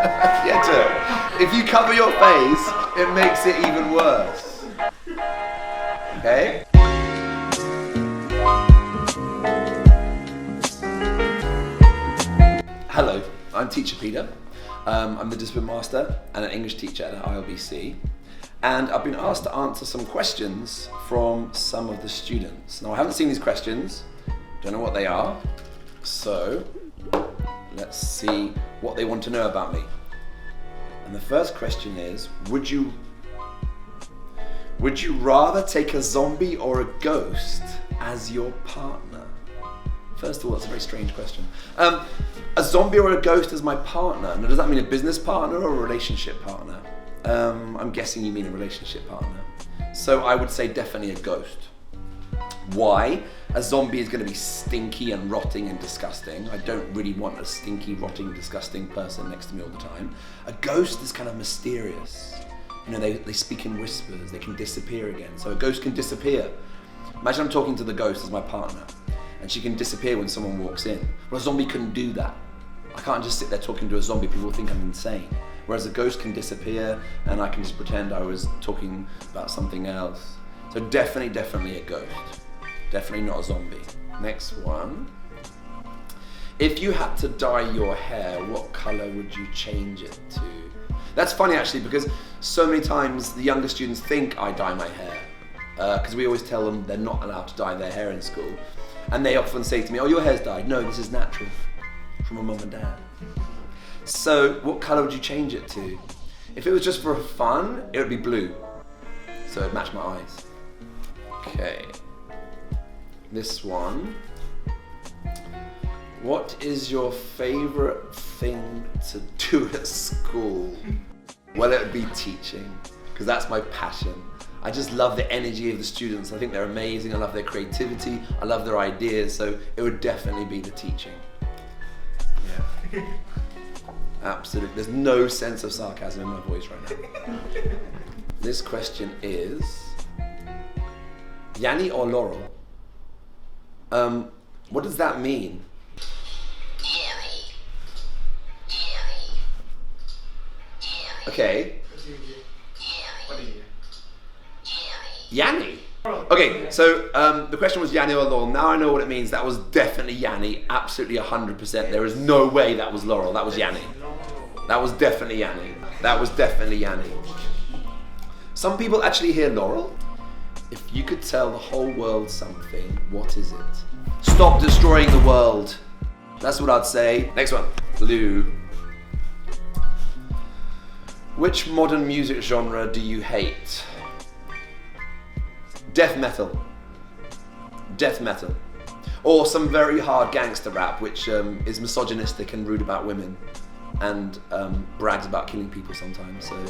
Yeah, too. If you cover your face, it makes it even worse. Okay? Hello, I'm Teacher Peter. I'm the Discipline Master and an English teacher at ILBC. And I've been asked to answer some questions from some of the students. Now, I haven't seen these questions, don't know what they are, so let's see what they want to know about me. And the first question is, would you rather take a zombie or a ghost as your partner? First of all, that's a very strange question. A zombie or a ghost as my partner? Now, does that mean a business partner or a relationship partner? I'm guessing you mean a relationship partner. So I would say definitely a ghost. Why? A zombie is going to be stinky and rotting and disgusting. I don't really want a stinky, rotting, disgusting person next to me all the time. A ghost is kind of mysterious. You know, they speak in whispers, they can disappear again. So a ghost can disappear. Imagine I'm talking to the ghost as my partner, and she can disappear when someone walks in. Well, a zombie couldn't do that. I can't just sit there talking to a zombie, people will think I'm insane. Whereas a ghost can disappear, and I can just pretend I was talking about something else. So definitely a ghost. Definitely not a zombie. Next one. If you had to dye your hair, what color would you change it to? That's funny actually, because so many times the younger students think I dye my hair, because we always tell them they're not allowed to dye their hair in school. And they often say to me, oh, your hair's dyed. No, this is natural, from my mum and dad. So what color would you change it to? If it was just for fun, it would be blue. So it'd match my eyes. Okay. This one. What is your favorite thing to do at school? Well, it would be teaching, because that's my passion. I just love the energy of the students. I think they're amazing. I love their creativity. I love their ideas. So it would definitely be the teaching. Yeah. Absolutely. There's no sense of sarcasm in my voice right now. This question is, Yanni or Laurel? What does that mean? Okay. Yanni. Okay, so the question was Yanni or Laurel. Now I know what it means. That was definitely Yanni, absolutely 100%. There is no way that was Laurel. That was Yanni. That was definitely Yanni. That was definitely Yanni. Some people actually hear Laurel. If you could tell the whole world something, what is it? Stop destroying the world. That's what I'd say. Next one. Blue. Which modern music genre do you hate? Death metal. Death metal. Or some very hard gangster rap, which is misogynistic and rude about women, and brags about killing people sometimes. So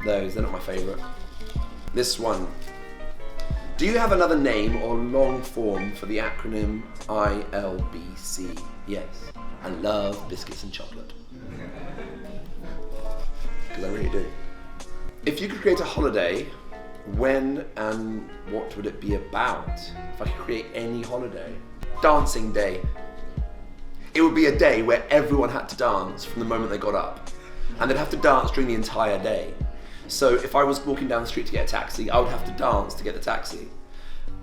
they're not my favourite. This one. Do you have another name or long form for the acronym ILBC? Yes. I love biscuits and chocolate. Because I really do. If you could create a holiday, when and what would it be about? If I could create any holiday. Dancing day. It would be a day where everyone had to dance from the moment they got up. And they'd have to dance during the entire day. So if I was walking down the street to get a taxi, I would have to dance to get the taxi.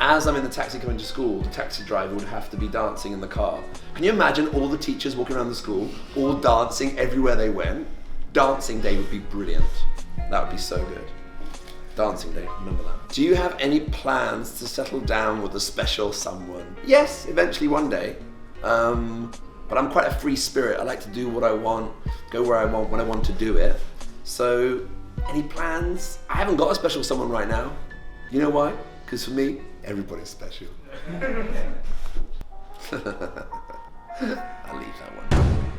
As I'm in the taxi coming to school, the taxi driver would have to be dancing in the car. Can you imagine all the teachers walking around the school, all dancing everywhere they went? Dancing day would be brilliant. That would be so good. Dancing day, remember that. Do you have any plans to settle down with a special someone? Yes, eventually one day. But I'm quite a free spirit. I like to do what I want, go where I want, when I want to do it. So, any plans? I haven't got a special someone right now. You know why? Because for me, everybody's special. I'll leave that one.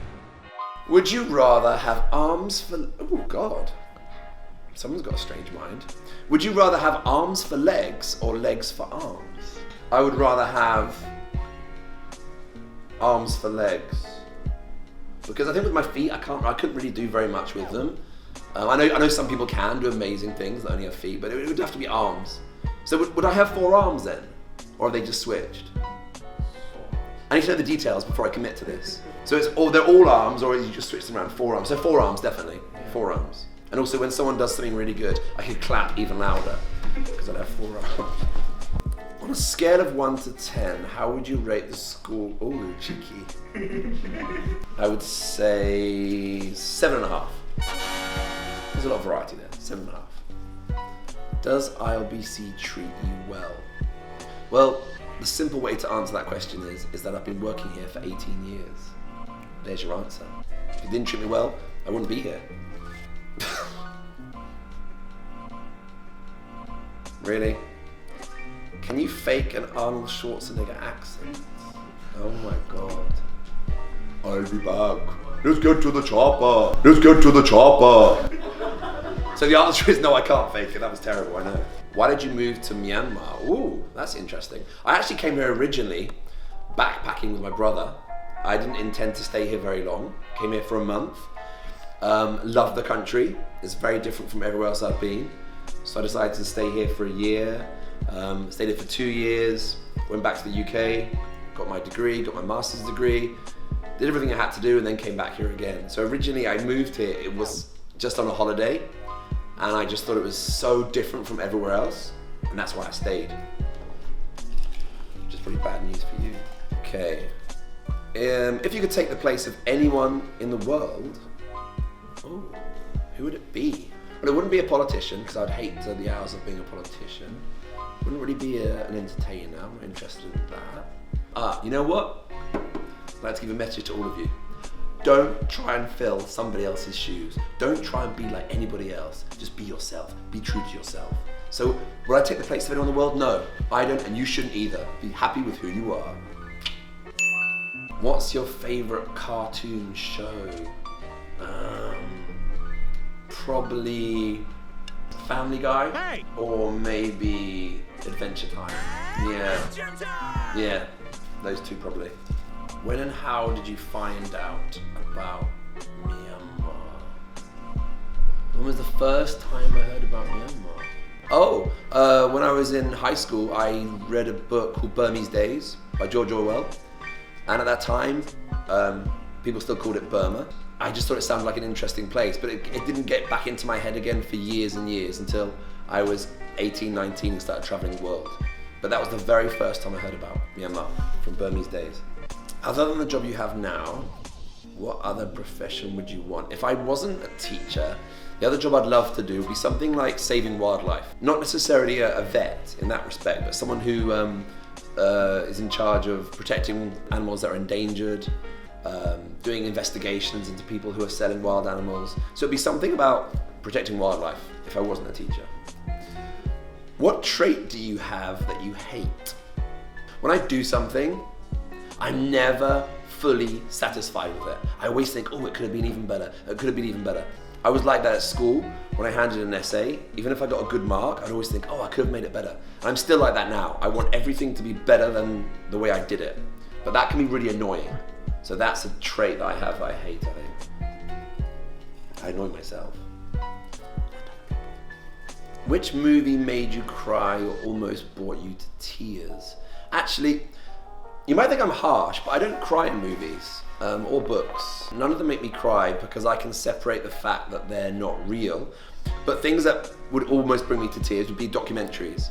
Would you rather have arms for... Oh, God. Someone's got a strange mind. Would you rather have arms for legs or legs for arms? I would rather have arms for legs. Because I think with my feet, I couldn't really do very much with them. I know some people can do amazing things that only have feet, but it would have to be arms. So would I have 4 arms then? Or are they just switched? I need to know the details before I commit to this. So they're all arms, or you just switch them around, forearms. So forearms, definitely, forearms. And also when someone does something really good, I could clap even louder, because I'd have forearms. On a scale of 1 to 10, how would you rate the school? Oh, cheeky. I would say 7.5. There's a lot of variety there, 7.5. Does ILBC treat you well? Well, the simple way to answer that question is that I've been working here for 18 years. There's your answer. If it didn't treat me well, I wouldn't be here. Really? Can you fake an Arnold Schwarzenegger accent? Oh my God. I'll be back. Let's get to the chopper. Let's get to the chopper. So the answer is no, I can't fake it. That was terrible, I know. Why did you move to Myanmar? Ooh, that's interesting. I actually came here originally backpacking with my brother. I didn't intend to stay here very long. Came here for a month. Loved the country. It's very different from everywhere else I've been. So I decided to stay here for a year. Stayed here for 2 years. Went back to the UK. Got my degree, got my master's degree. Did everything I had to do and then came back here again. So originally I moved here, it was just on a holiday. And I just thought it was so different from everywhere else. And that's why I stayed. Which is pretty bad news for you. Okay. If you could take the place of anyone in the world, oh, who would it be? Well, it wouldn't be a politician, because I'd hate the hours of being a politician. Wouldn't really be an entertainer. I'm not interested in that. You know what? I'd like to give a message to all of you. Don't try and fill somebody else's shoes. Don't try and be like anybody else. Just be yourself. Be true to yourself. So, would I take the place of anyone in the world? No, I don't, and you shouldn't either. Be happy with who you are. What's your favorite cartoon show? Probably Family Guy, or maybe Adventure Time. Yeah, those two probably. When and how did you find out about Myanmar? When was the first time I heard about Myanmar? Oh, when I was in high school, I read a book called Burmese Days by George Orwell. And at that time, people still called it Burma. I just thought it sounded like an interesting place, but it didn't get back into my head again for years and years until I was 18, 19 and started traveling the world. But that was the very first time I heard about Myanmar, from Burmese Days. Other than the job you have now, what other profession would you want? If I wasn't a teacher, the other job I'd love to do would be something like saving wildlife. Not necessarily a vet in that respect, but someone who is in charge of protecting animals that are endangered, doing investigations into people who are selling wild animals. So it'd be something about protecting wildlife if I wasn't a teacher. What trait do you have that you hate? When I do something, I'm never fully satisfied with it. I always think, oh, it could have been even better. It could have been even better. I was like that at school when I handed an essay. Even if I got a good mark, I'd always think, oh, I could have made it better. And I'm still like that now. I want everything to be better than the way I did it. But that can be really annoying. So that's a trait that I have that I hate, I think. I annoy myself. Which movie made you cry or almost brought you to tears? Actually, you might think I'm harsh, but I don't cry in movies or books. None of them make me cry because I can separate the fact that they're not real. But things that would almost bring me to tears would be documentaries.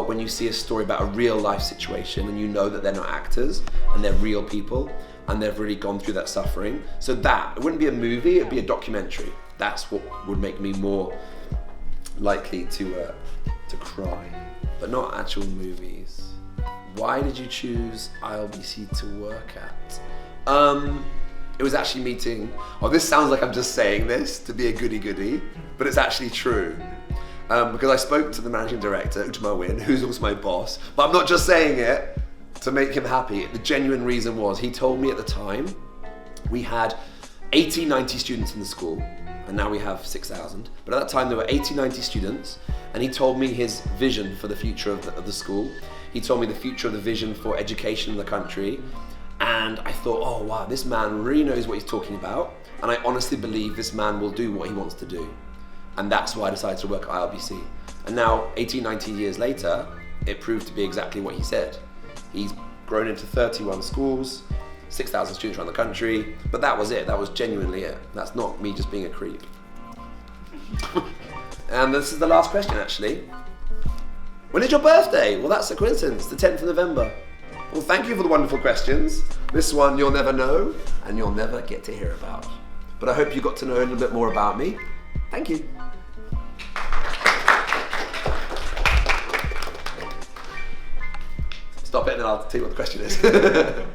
When you see a story about a real life situation and you know that they're not actors and they're real people and they've really gone through that suffering. So that, it wouldn't be a movie, it'd be a documentary. That's what would make me more likely to cry, but not actual movies. Why did you choose ILBC to work at? It was actually meeting, this sounds like I'm just saying this to be a goody-goody, but it's actually true. Because I spoke to the managing director, Utama Win, who's also my boss, but I'm not just saying it to make him happy. The genuine reason was, he told me at the time, we had 80, 90 students in the school, and now we have 6,000. But at that time there were 80, 90 students, and he told me his vision for the future of the school. He told me the future of the vision for education in the country. And I thought, oh wow, this man really knows what he's talking about. And I honestly believe this man will do what he wants to do. And that's why I decided to work at ILBC. And now, 18, 19 years later, it proved to be exactly what he said. He's grown into 31 schools, 6,000 students around the country, but that was it. That was genuinely it. That's not me just being a creep. And this is the last question, actually. When is your birthday? Well, that's a coincidence, the 10th of November. Well, thank you for the wonderful questions. This one you'll never know, and you'll never get to hear about. But I hope you got to know a little bit more about me. Thank you. Stop it and then I'll tell you what the question is.